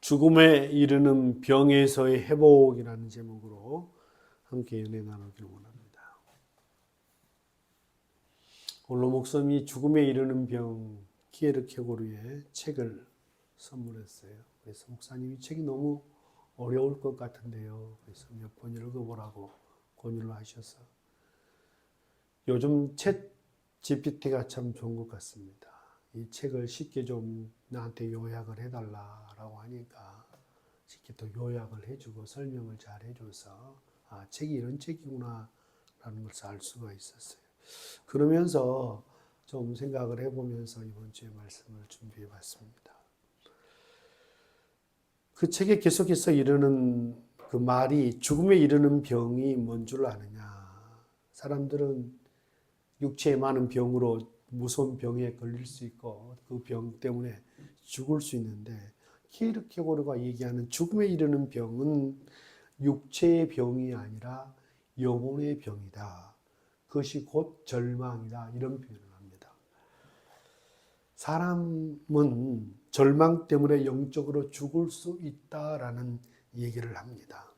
죽음에 이르는 병에서의 회복이라는 제목으로 함께 은혜 나누기를 원합니다. 오늘 목사님이 죽음에 이르는 병 키에르케고르의 책을 선물했어요. 그래서 목사님이 책이 너무 어려울 것 같은데요. 그래서 몇 번 읽어보라고 권유를 하셔서 요즘 챗 GPT가 참 좋은 것 같습니다. 이 책을 쉽게 좀 나한테 요약을 해달라고 하니까 쉽게 또 요약을 해주고 설명을 잘 해줘서 책이 이런 책이구나 라는 것을 알 수가 있었어요. 그러면서 좀 생각을 해보면서 이번 주에 말씀을 준비해 봤습니다. 그 책에 계속해서 이르는 그 말이 죽음에 이르는 병이 뭔 줄 아느냐. 사람들은 육체에 많은 병으로 무서운 병에 걸릴 수 있고 그 병 때문에 죽을 수 있는데 키에르케고르가 얘기하는 죽음에 이르는 병은 육체의 병이 아니라 영혼의 병이다. 그것이 곧 절망이다. 이런 표현을 합니다. 사람은 절망 때문에 영적으로 죽을 수 있다라는 얘기를 합니다.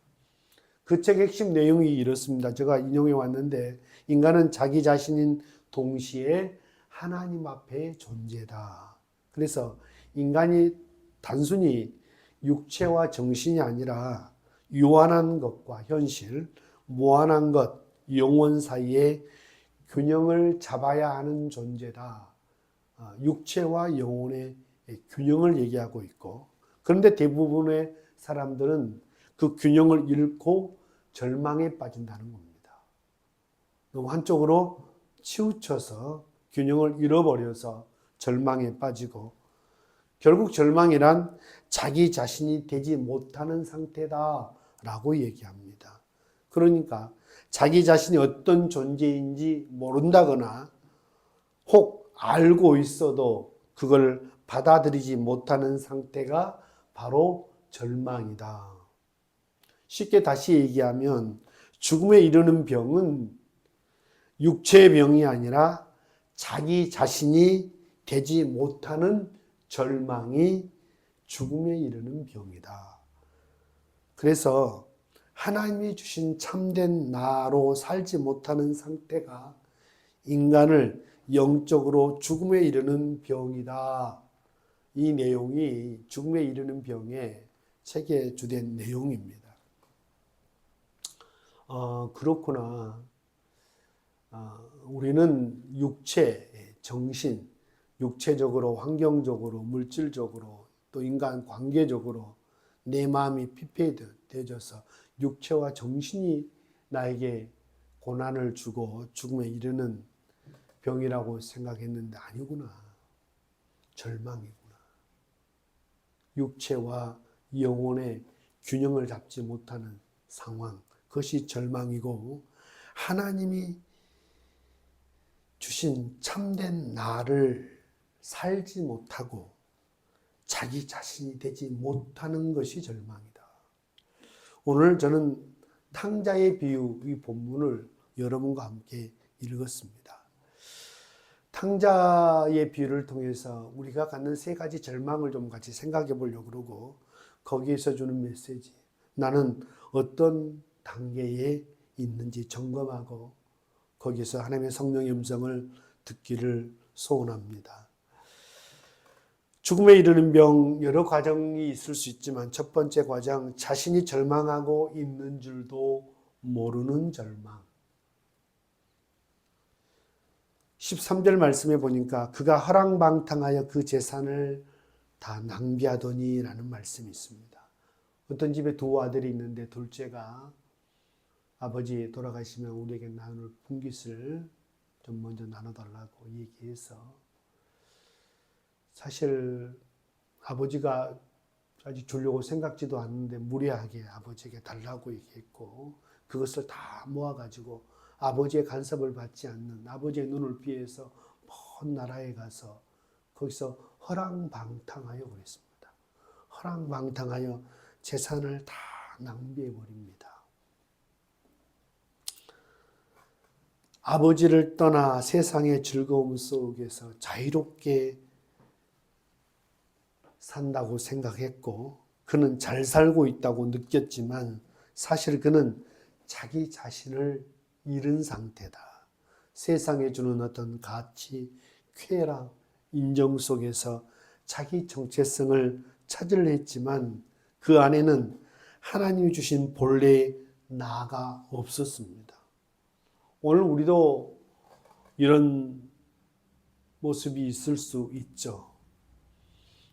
그 책의 핵심 내용이 이렇습니다. 제가 인용해 왔는데 인간은 자기 자신인 동시에 하나님 앞에 존재다. 그래서 인간이 단순히 육체와 정신이 아니라 유한한 것과 현실, 무한한 것, 영원 사이에 균형을 잡아야 하는 존재다. 육체와 영혼의 균형을 얘기하고 있고, 그런데 대부분의 사람들은 그 균형을 잃고 절망에 빠진다는 겁니다. 너무 한쪽으로 치우쳐서 균형을 잃어버려서 절망에 빠지고, 결국 절망이란 자기 자신이 되지 못하는 상태다라고 얘기합니다. 그러니까 자기 자신이 어떤 존재인지 모른다거나 혹 알고 있어도 그걸 받아들이지 못하는 상태가 바로 절망이다. 쉽게 다시 얘기하면 죽음에 이르는 병은 육체의 병이 아니라 자기 자신이 되지 못하는 절망이 죽음에 이르는 병이다. 그래서 하나님이 주신 참된 나로 살지 못하는 상태가 인간을 영적으로 죽음에 이르는 병이다. 이 내용이 죽음에 이르는 병의 책의 주된 내용입니다. 그렇구나. 우리는 육체, 정신, 육체적으로, 환경적으로, 물질적으로, 또 인간 관계적으로 내 마음이 피폐해져서 육체와 정신이 나에게 고난을 주고 죽음에 이르는 병이라고 생각했는데 아니구나. 절망이구나. 육체와 영혼의 균형을 잡지 못하는 상황. 그것이 절망이고 하나님이 주신 참된 나를 살지 못하고 자기 자신이 되지 못하는 것이 절망이다. 오늘 저는 탕자의 비유 이 본문을 여러분과 함께 읽었습니다. 탕자의 비유를 통해서 우리가 갖는 세 가지 절망을 좀 같이 생각해 보려고 그러고 거기에서 주는 메시지 나는 어떤 단계에 있는지 점검하고 거기서 하나님의 성령의 음성을 듣기를 소원합니다. 죽음에 이르는 병 여러 과정이 있을 수 있지만 첫 번째 과정 자신이 절망하고 있는 줄도 모르는 절망. 13절 말씀에 보니까 그가 허랑방탕하여 그 재산을 다 낭비하더니 라는 말씀이 있습니다. 어떤 집에 두 아들이 있는데 둘째가 아버지 돌아가시면 우리에게 나눌 분깃을 좀 먼저 나눠달라고 얘기해서 사실 아버지가 아직 주려고 생각지도 않는데 무리하게 아버지에게 달라고 얘기했고 그것을 다 모아가지고 아버지의 간섭을 받지 않는 아버지의 눈을 피해서 먼 나라에 가서 거기서 허랑방탕하여 그랬습니다. 허랑방탕하여 재산을 다 낭비해 버립니다. 아버지를 떠나 세상의 즐거움 속에서 자유롭게 산다고 생각했고 그는 잘 살고 있다고 느꼈지만 사실 그는 자기 자신을 잃은 상태다. 세상에 주는 어떤 가치, 쾌락, 인정 속에서 자기 정체성을 찾으려 했지만 그 안에는 하나님이 주신 본래의 나가 없었습니다. 오늘 우리도 이런 모습이 있을 수 있죠.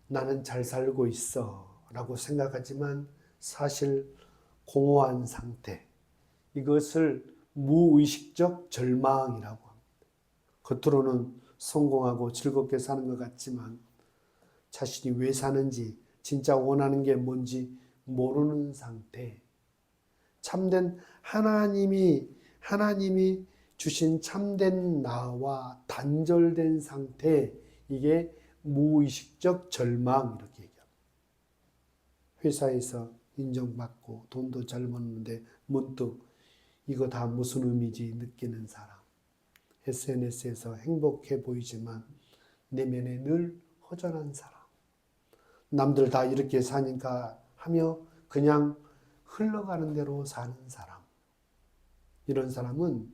나는 잘 살고 있어 라고 생각하지만 사실 공허한 상태, 이것을 무의식적 절망이라고 합니다. 겉으로는 성공하고 즐겁게 사는 것 같지만 자신이 왜 사는지, 진짜 원하는 게 뭔지 모르는 상태. 참된 하나님이 주신 참된 나와 단절된 상태, 이게 무의식적 절망 이렇게 얘기합니다. 회사에서 인정받고 돈도 잘 버는데 문득 이거 다 무슨 의미지 느끼는 사람. SNS에서 행복해 보이지만 내면에 늘 허전한 사람. 남들 다 이렇게 사니까 하며 그냥 흘러가는 대로 사는 사람. 이런 사람은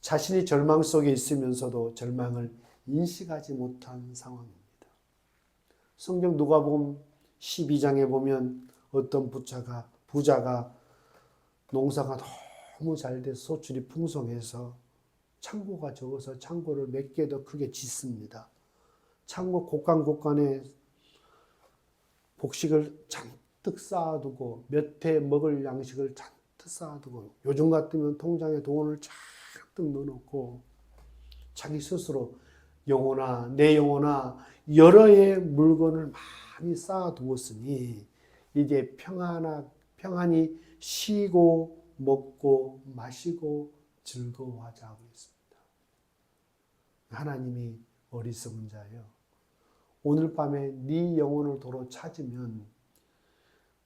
자신이 절망 속에 있으면서도 절망을 인식하지 못한 상황입니다. 성경 누가복음 12장에 보면 어떤 부자가 농사가 너무 잘 돼서 소출이 풍성해서 창고가 적어서 창고를 몇 개 더 크게 짓습니다. 창고 곳간곳간에 곡식을 잔뜩 쌓아두고 몇 해 먹을 양식을 잔뜩 쌓아두고 요즘 같으면 통장에 돈을 잔뜩 넣어놓고 자기 스스로 영혼아 내 영혼아 여러 해의 물건을 많이 쌓아두었으니 이제 평안히 쉬고 먹고 마시고 즐거워하자고 했습니다. 하나님이 어리석은 자예요. 오늘 밤에 네 영혼을 도로 찾으면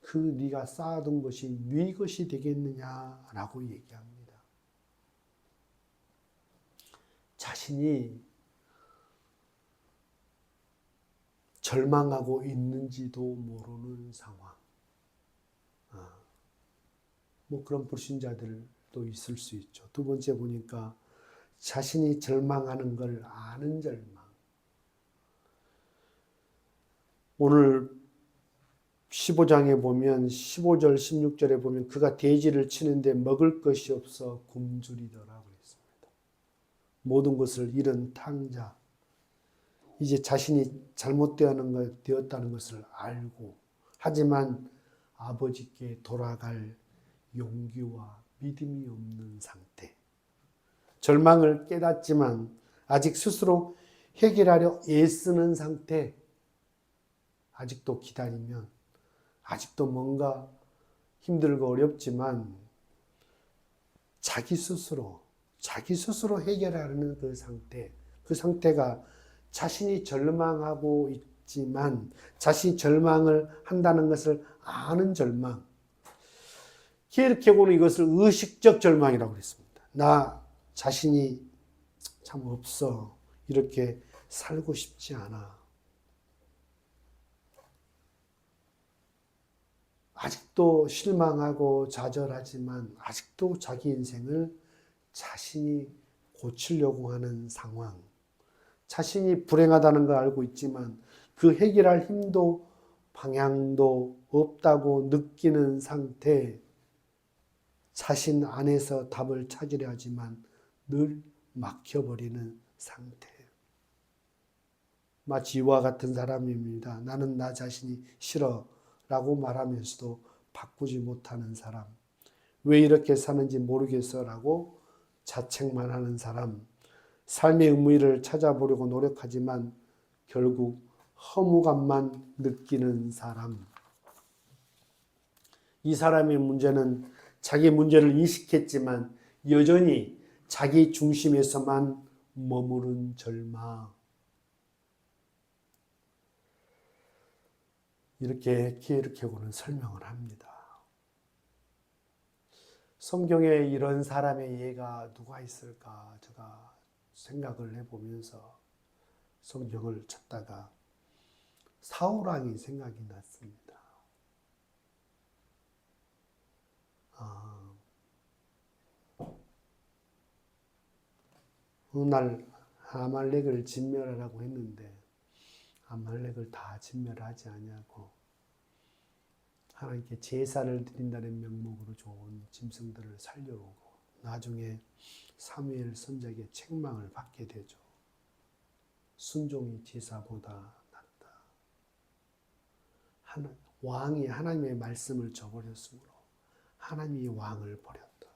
그 네가 쌓아둔 것이 네 것이 되겠느냐라고 얘기합니다. 자신이 절망하고 있는지도 모르는 상황. 그런 불신자들도 있을 수 있죠. 두 번째 보니까 자신이 절망하는 걸 아는 절망. 오늘 15장에 보면 15절 16절에 보면 그가 돼지를 치는데 먹을 것이 없어 굶주리더라고 했습니다. 모든 것을 잃은 탕자. 이제 자신이 잘못되었다는 것을 알고 하지만 아버지께 돌아갈 용기와 믿음이 없는 상태. 절망을 깨닫지만 아직 스스로 해결하려 애쓰는 상태. 아직도 기다리면 아직도 뭔가 힘들고 어렵지만 자기 스스로 해결하려는 그 상태가 자신이 절망하고 있지만 자신이 절망을 한다는 것을 아는 절망. 키에르케고는 이것을 의식적 절망이라고 그랬습니다. 나 자신이 참 없어. 이렇게 살고 싶지 않아. 아직도 실망하고 좌절하지만 아직도 자기 인생을 자신이 고치려고 하는 상황. 자신이 불행하다는 걸 알고 있지만 그 해결할 힘도 방향도 없다고 느끼는 상태. 자신 안에서 답을 찾으려 하지만 늘 막혀버리는 상태. 마치 이와 같은 사람입니다. 나는 나 자신이 싫어 라고 말하면서도 바꾸지 못하는 사람. 왜 이렇게 사는지 모르겠어 라고 자책만 하는 사람. 삶의 의미를 찾아보려고 노력하지만 결국 허무감만 느끼는 사람. 이 사람의 문제는 자기 문제를 인식했지만 여전히 자기 중심에서만 머무른 절망. 이렇게 키에르케고는 설명을 합니다. 성경에 이런 사람의 예가 누가 있을까 제가 생각을 해보면서 성경을 찾다가 사울왕이 생각이 났습니다. 어느 날 아말렉을 진멸하라고 했는데 아말렉을 다 진멸하지 아니하고 하나님께 제사를 드린다는 명목으로 좋은 짐승들을 살려오고 나중에 사무엘 선지자에게 책망을 받게 되죠. 순종이 제사보다 낫다. 왕이 하나님의 말씀을 저버렸으므로 하나님이 왕을 버렸다.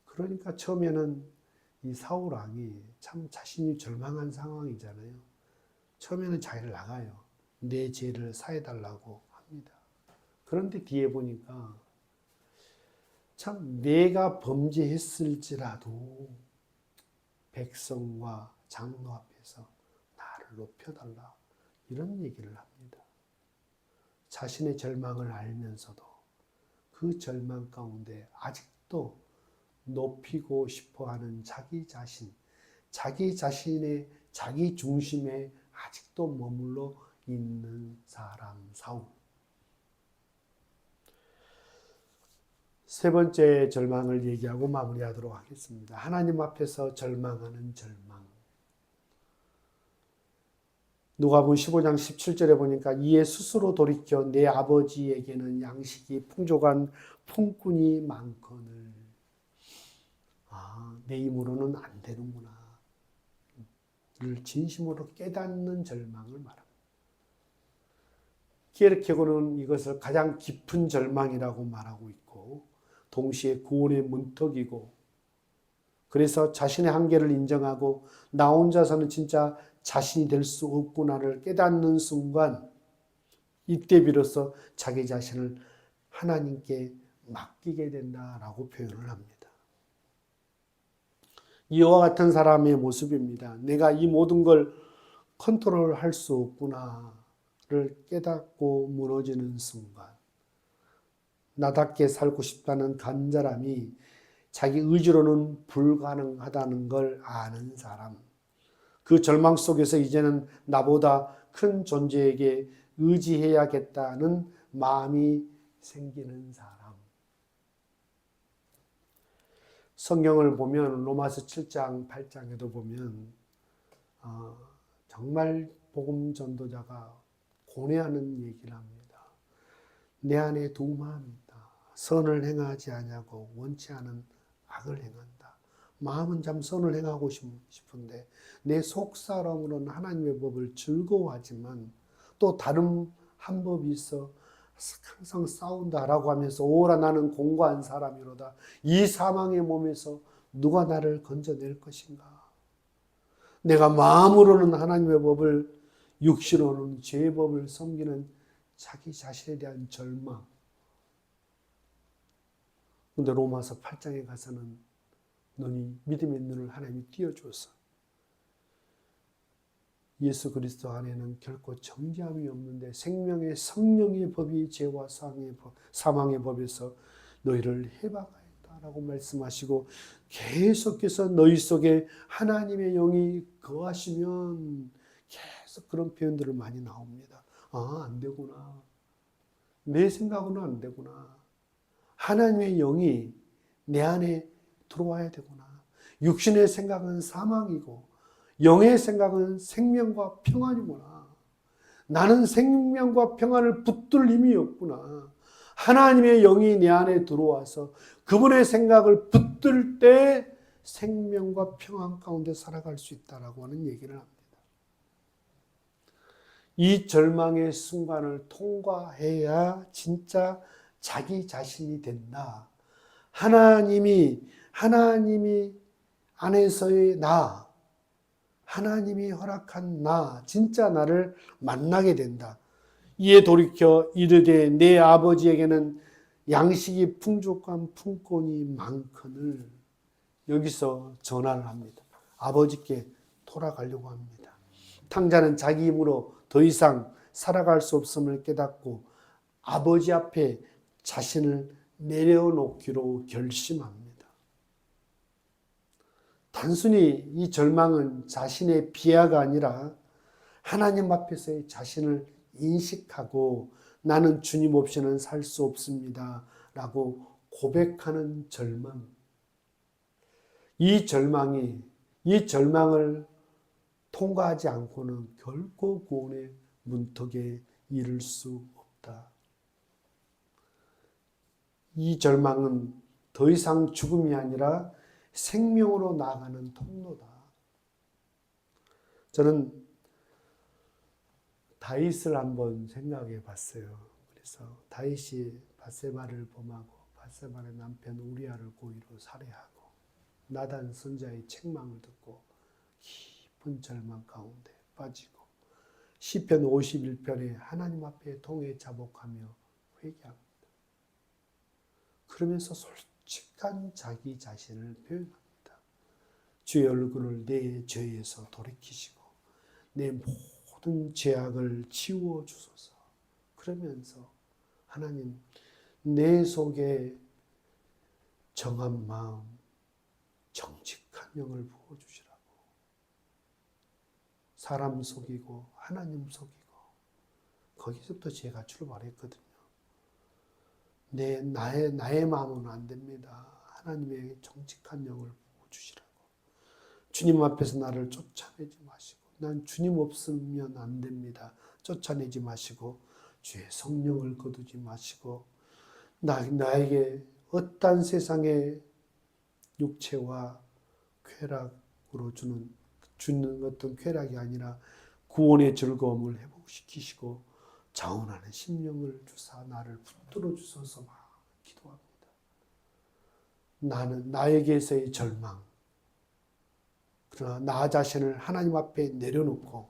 그러니까 처음에는 이 사울 왕이 참 자신이 절망한 상황이잖아요. 처음에는 자기를 나가요. 내 죄를 사해달라고 합니다. 그런데 뒤에 보니까 참 내가 범죄했을지라도 백성과 장로 앞에서 나를 높여달라 이런 얘기를 합니다. 자신의 절망을 알면서도 그 절망 가운데 아직도 높이고 싶어하는 자기 자신, 자기 자신의 자기 중심에 아직도 머물러 있는 사람 사울. 세 번째 절망을 얘기하고 마무리하도록 하겠습니다. 하나님 앞에서 절망하는 절망. 누가복음 15장 17절에 보니까 이에 스스로 돌이켜 내 아버지에게는 양식이 풍족한 품꾼이 많거늘. 내 힘으로는 안 되는구나. 를 진심으로 깨닫는 절망을 말합니다. 키에르케고는 이것을 가장 깊은 절망이라고 말하고 있고 동시에 구원의 문턱이고 그래서 자신의 한계를 인정하고 나 혼자서는 진짜 자신이 될 수 없구나를 깨닫는 순간 이때 비로소 자기 자신을 하나님께 맡기게 된다라고 표현을 합니다. 이와 같은 사람의 모습입니다. 내가 이 모든 걸 컨트롤할 수 없구나를 깨닫고 무너지는 순간 나답게 살고 싶다는 간절함이 자기 의지로는 불가능하다는 걸 아는 사람, 그 절망 속에서 이제는 나보다 큰 존재에게 의지해야겠다는 마음이 생기는 사람. 성경을 보면 로마서 7장, 8장에도 보면 정말 복음 전도자가 고뇌하는 얘기를 합니다. 내 안에 두 마음이 있다. 선을 행하지 아니하고 원치 않은 악을 행한다. 마음은 참 선을 행하고 싶은데 내 속사람으로는 하나님의 법을 즐거워하지만 또 다른 한 법이 있어 항상 싸운다라고 하면서 오라 나는 공고한 사람이로다. 이 사망의 몸에서 누가 나를 건져낼 것인가. 내가 마음으로는 하나님의 법을 육신으로는 죄의 법을 섬기는 자기 자신에 대한 절망. 그런데 로마서 8장에 가서는 너희 믿음의 눈을 하나님이 띄워주어서 예수 그리스도 안에는 결코 정죄함이 없는데 생명의 성령의 법이 죄와 사망의 법에서 너희를 해방하였다라고 말씀하시고 계속해서 너희 속에 하나님의 영이 거하시면 계속 그런 표현들을 많이 나옵니다. 안 되구나. 내 생각으로는 안 되구나. 하나님의 영이 내 안에 들어와야 되구나. 육신의 생각은 사망이고 영의 생각은 생명과 평안이구나. 나는 생명과 평안을 붙들 힘이 없구나. 하나님의 영이 내 안에 들어와서 그분의 생각을 붙들 때 생명과 평안 가운데 살아갈 수 있다라고 하는 얘기를 합니다. 이 절망의 순간을 통과해야 진짜 자기 자신이 된다. 하나님이 안에서의 나, 하나님이 허락한 나, 진짜 나를 만나게 된다. 이에 돌이켜 이르되 내 아버지에게는 양식이 풍족한 품꾼이 많거늘. 여기서 전화를 합니다. 아버지께 돌아가려고 합니다. 탕자는 자기 힘으로 더 이상 살아갈 수 없음을 깨닫고 아버지 앞에 자신을 내려놓기로 결심합니다. 단순히 이 절망은 자신의 비하가 아니라 하나님 앞에서의 자신을 인식하고 나는 주님 없이는 살 수 없습니다 라고 고백하는 절망. 이 절망을 통과하지 않고는 결코 구원의 문턱에 이를 수 없다. 이 절망은 더 이상 죽음이 아니라 생명으로 나아가는 통로다. 저는 다윗을 한번 생각해 봤어요. 그래서 다윗이 밧세바를 범하고 밧세바의 남편 우리아를 고의로 살해하고 나단 선자의 책망을 듣고 깊은 절망 가운데 빠지고 시편 51편에 하나님 앞에 통해 자복하며 회개합니다. 그러면서 솔직한 자기 자신을 표현합니다. 주의 얼굴을 내 죄에서 돌이키시고 내 모든 죄악을 지워 주소서. 그러면서 하나님 내 속에 정한 마음, 정직한 영을 부어주시라고. 사람 속이고 하나님 속이고 거기서부터 죄가 출발했거든요. 나의 마음은 안 됩니다. 하나님의 정직한 영을 부어주시라고. 주님 앞에서 나를 쫓아내지 마시고 난 주님 없으면 안 됩니다. 쫓아내지 마시고 주의 성령을 거두지 마시고 나에게 어떤 세상의 육체와 쾌락으로 주는 어떤 쾌락이 아니라 구원의 즐거움을 회복시키시고 자원하는 심령을 주사 나를 붙들어 주소서 막 기도합니다. 나는 나에게서의 절망, 그러나 나 자신을 하나님 앞에 내려놓고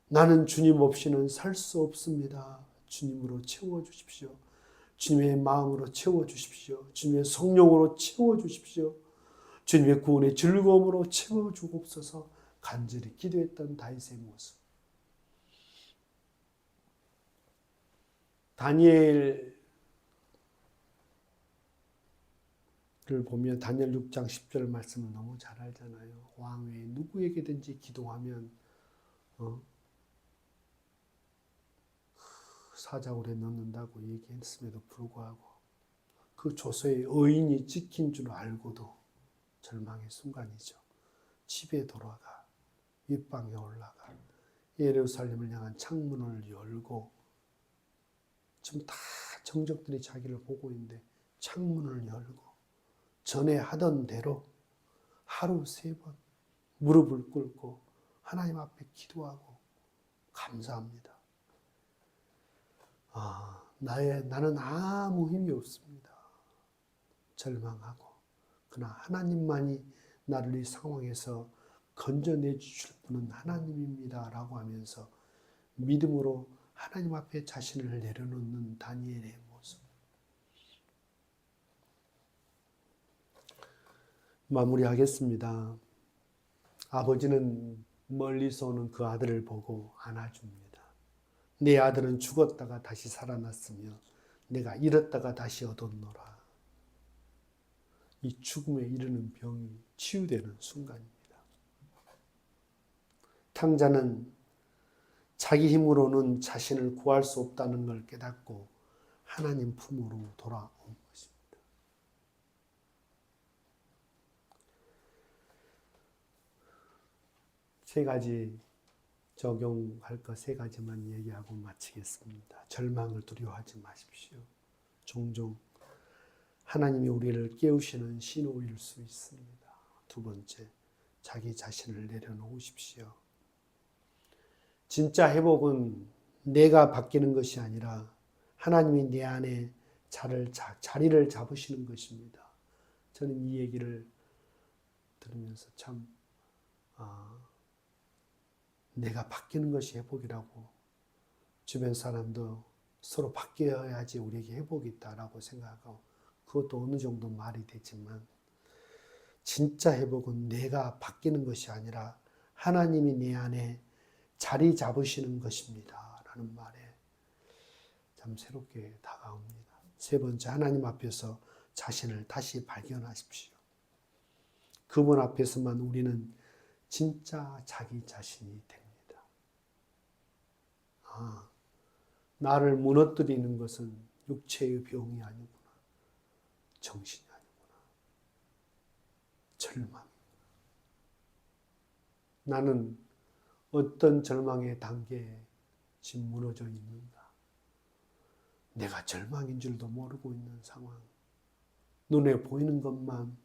나는 주님 없이는 살 수 없습니다. 주님으로 채워주십시오. 주님의 마음으로 채워주십시오. 주님의 성령으로 채워주십시오. 주님의 구원의 즐거움으로 채워주옵소서. 간절히 기도했던 다윗의 모습. 다니엘을 보면 다니엘 6장 10절 말씀을 너무 잘 알잖아요. 왕 외에 누구에게든지 기도하면 사자굴에 넣는다고 얘기했음에도 불구하고 그 조서의 의인이 찍힌 줄 알고도 절망의 순간이죠. 집에 돌아가 윗방에 올라가 예루살렘을 향한 창문을 열고 지금 다 정적들이 자기를 보고 있는데 창문을 열고 전에 하던 대로 하루 3번 무릎을 꿇고 하나님 앞에 기도하고 감사합니다. 나는 아무 힘이 없습니다. 절망하고 그러나 하나님만이 나를 이 상황에서 건져내 주실 분은 하나님입니다 라고 하면서 믿음으로 하나님 앞에 자신을 내려놓는 다니엘의 모습. 마무리하겠습니다. 아버지는 멀리서 오는 그 아들을 보고 안아줍니다. 내 아들은 죽었다가 다시 살아났으며 내가 잃었다가 다시 얻었노라. 이 죽음에 이르는 병이 치유되는 순간입니다. 탕자는 자기 힘으로는 자신을 구할 수 없다는 걸 깨닫고 하나님 품으로 돌아온 것입니다. 세 가지 적용할 것 3가지만 얘기하고 마치겠습니다. 절망을 두려워하지 마십시오. 종종 하나님이 우리를 깨우시는 신호일 수 있습니다. 2번째, 자기 자신을 내려놓으십시오. 진짜 회복은 내가 바뀌는 것이 아니라 하나님이 내 안에 자리를 잡으시는 것입니다. 저는 이 얘기를 들으면서 참 내가 바뀌는 것이 회복이라고 주변 사람도 서로 바뀌어야지 우리에게 회복이 있다라고 생각하고 그것도 어느 정도 말이 되지만 진짜 회복은 내가 바뀌는 것이 아니라 하나님이 내 안에 자리 잡으시는 것입니다 라는 말에 참 새롭게 다가옵니다. 3번째, 하나님 앞에서 자신을 다시 발견하십시오. 그분 앞에서만 우리는 진짜 자기 자신이 됩니다. 나를 무너뜨리는 것은 육체의 병이 아니구나. 정신이 아니구나. 절망. 나는 어떤 절망의 단계에 지금 무너져 있는가. 내가 절망인 줄도 모르고 있는 상황. 눈에 보이는 것만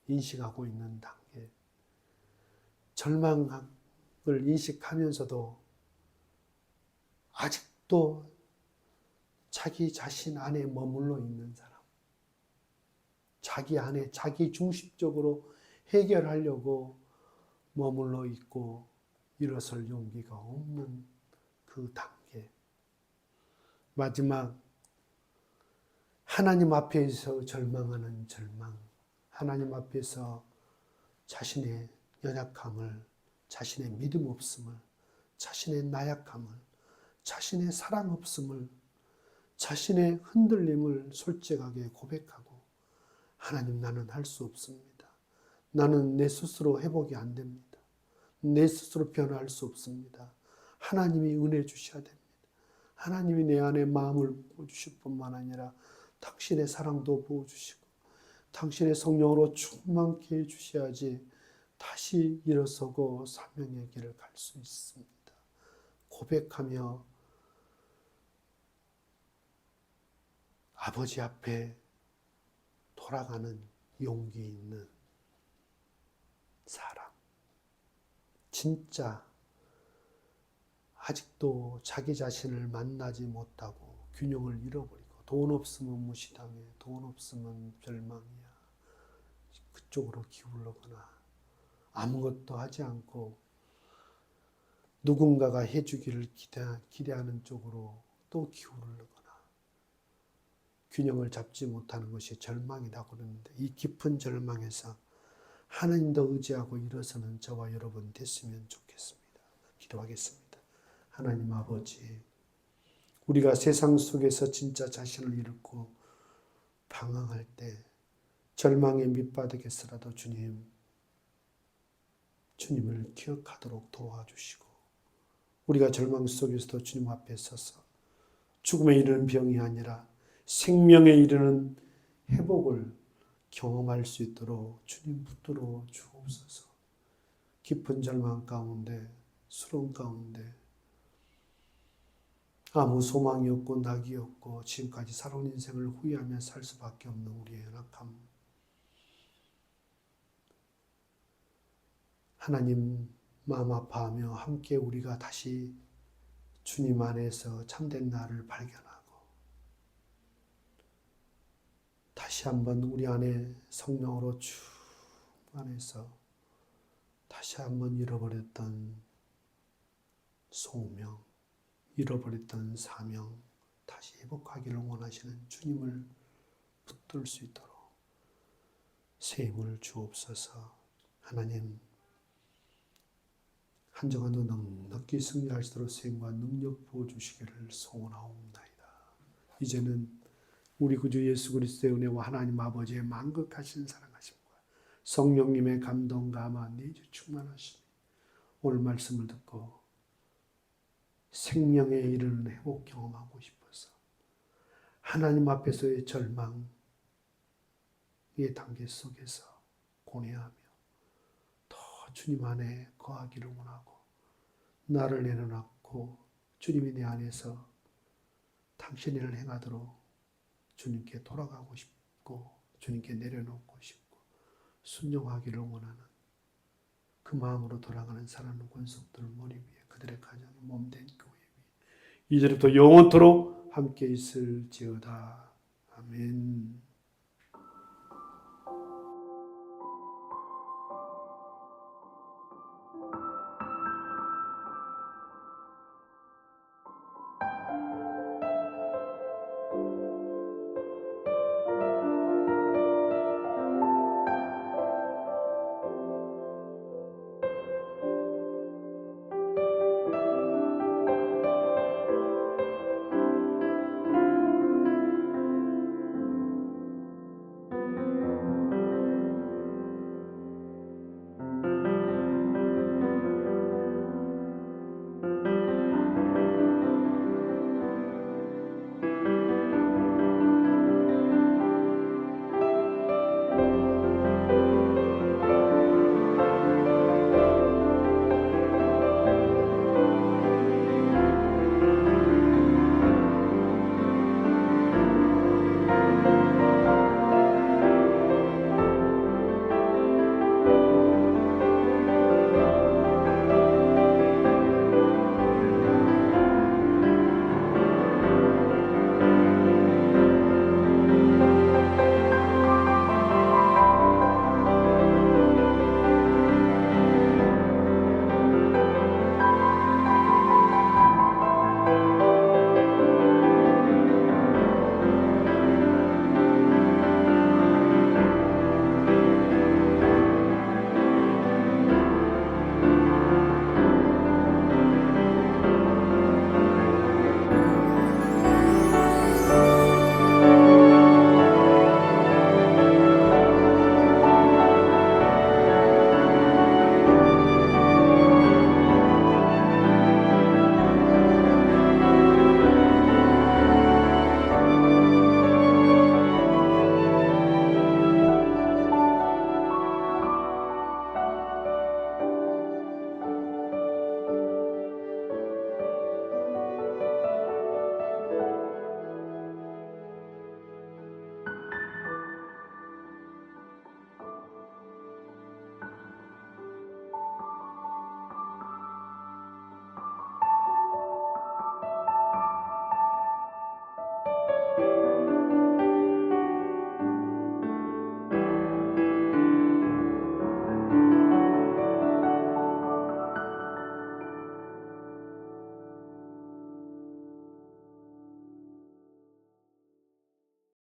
인식하고 있는 단계. 절망을 인식하면서도 아직도 자기 자신 안에 머물러 있는 사람. 자기 안에 자기 중심적으로 해결하려고 머물러 있고 일어설 용기가 없는 그 단계. 마지막, 하나님 앞에서 절망하는 절망. 하나님 앞에서 자신의 연약함을, 자신의 믿음 없음을, 자신의 나약함을, 자신의 사랑 없음을, 자신의 흔들림을 솔직하게 고백하고, 하나님, 나는 할 수 없습니다. 나는 내 스스로 회복이 안 됩니다. 내 스스로 변화할 수 없습니다. 하나님이 은혜 주셔야 됩니다. 하나님이 내 안에 마음을 부어주실 뿐만 아니라 당신의 사랑도 부어주시고 당신의 성령으로 충만케 해주셔야지 다시 일어서고 사명의 길을 갈 수 있습니다. 고백하며 아버지 앞에 돌아가는 용기 있는 사람. 진짜 아직도 자기 자신을 만나지 못하고 균형을 잃어버리고 돈 없으면 무시당해, 돈 없으면 절망이야. 그쪽으로 기울거나 아무것도 하지 않고 누군가가 해주기를 기대하는 쪽으로 또 기울거나 균형을 잡지 못하는 것이 절망이라고 그러는데, 이 깊은 절망에서 하나님도 의지하고 일어서는 저와 여러분 됐으면 좋겠습니다. 기도하겠습니다. 하나님 아버지, 우리가 세상 속에서 진짜 자신을 잃고 방황할 때 절망의 밑바닥에서라도 주님을 기억하도록 도와주시고, 우리가 절망 속에서도 주님 앞에 서서 죽음에 이르는 병이 아니라 생명에 이르는 회복을 경험할 수 있도록 주님 붙들어 주옵소서. 깊은 절망 가운데, 수렁 가운데 아무 소망이 없고 낙이 없고 지금까지 살아온 인생을 후회하며 살 수밖에 없는 우리의 연약함, 하나님 마음 아파하며 함께 우리가 다시 주님 안에서 참된 나를 발견하고 다시 한번 우리 안에 성령으로 충만해서 다시 한번 잃어버렸던 소명, 잃어버렸던 사명 다시 회복하기를 원하시는 주님을 붙들 수 있도록 새 힘을 주옵소서. 하나님, 한 주간도 넉넉히 승리할 수 있도록 새 힘과 능력 부어주시기를 소원하옵나이다. 이제는 우리 구주 예수 그리스도의 은혜와 하나님 아버지의 만극하신 사랑하심과 성령님의 감동 감화 내주 충만하시니 오늘 말씀을 듣고 생명에 이르는 회복 경험하고 싶어서 하나님 앞에서의 절망의 단계 속에서 고뇌하며 더 주님 안에 거하기를 원하고 나를 내려놓고 주님이 내 안에서 당신의 일을 행하도록 주님께 돌아가고 싶고 주님께 내려놓고 싶고 순종하기를 원하는 그 마음으로 돌아가는 사랑하는 권속들을 머리 위에 그들의 가정의 몸된 교회 위에 이제부터 영원토록 함께 있을지어다. 아멘.